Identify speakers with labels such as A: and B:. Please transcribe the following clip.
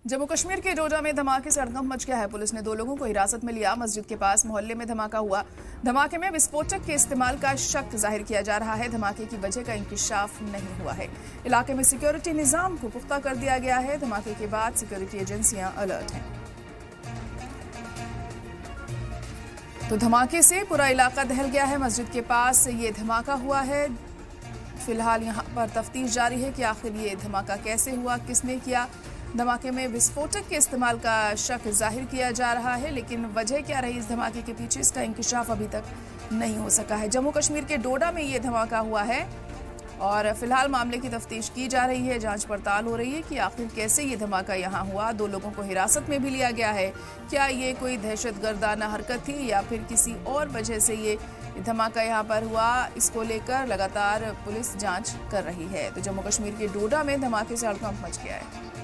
A: जम्मू कश्मीर के डोडा में धमाके से हड़कंप मच गया है। पुलिस ने 2 लोगों को हिरासत में लिया। मस्जिद के पास मोहल्ले में धमाका हुआ। धमाके में विस्फोटक के इस्तेमाल का शक जाहिर किया जा रहा है। धमाके की वजह का इंकिशाफ नहीं हुआ है। इलाके में सिक्योरिटी निजाम को पुख्ता कर दिया गया है। धमाके के बाद सिक्योरिटी एजेंसियां अलर्ट हैं। तो धमाके से पूरा इलाका दहल गया है। मस्जिद के पास ये धमाका हुआ है। फिलहाल यहां पर तफ्तीश जारी है कि आखिर ये धमाका कैसे हुआ, किसने किया। धमाके में विस्फोटक के इस्तेमाल का शक जाहिर किया जा रहा है, लेकिन वजह क्या रही इस धमाके के पीछे, इसका इंकिशाफ अभी तक नहीं हो सका है। जम्मू कश्मीर के डोडा में ये धमाका हुआ है और फिलहाल मामले की तफ्तीश की जा रही है। जांच पड़ताल हो रही है कि आखिर कैसे ये धमाका यहाँ हुआ। 2 लोगों को हिरासत में भी लिया गया है। क्या ये कोई दहशतगर्दाना हरकत थी या फिर किसी और वजह से ये धमाका यहाँ पर हुआ, इसको लेकर लगातार पुलिस जांच कर रही है। तो जम्मू कश्मीर के डोडा में धमाके से हड़कंप मच गया है।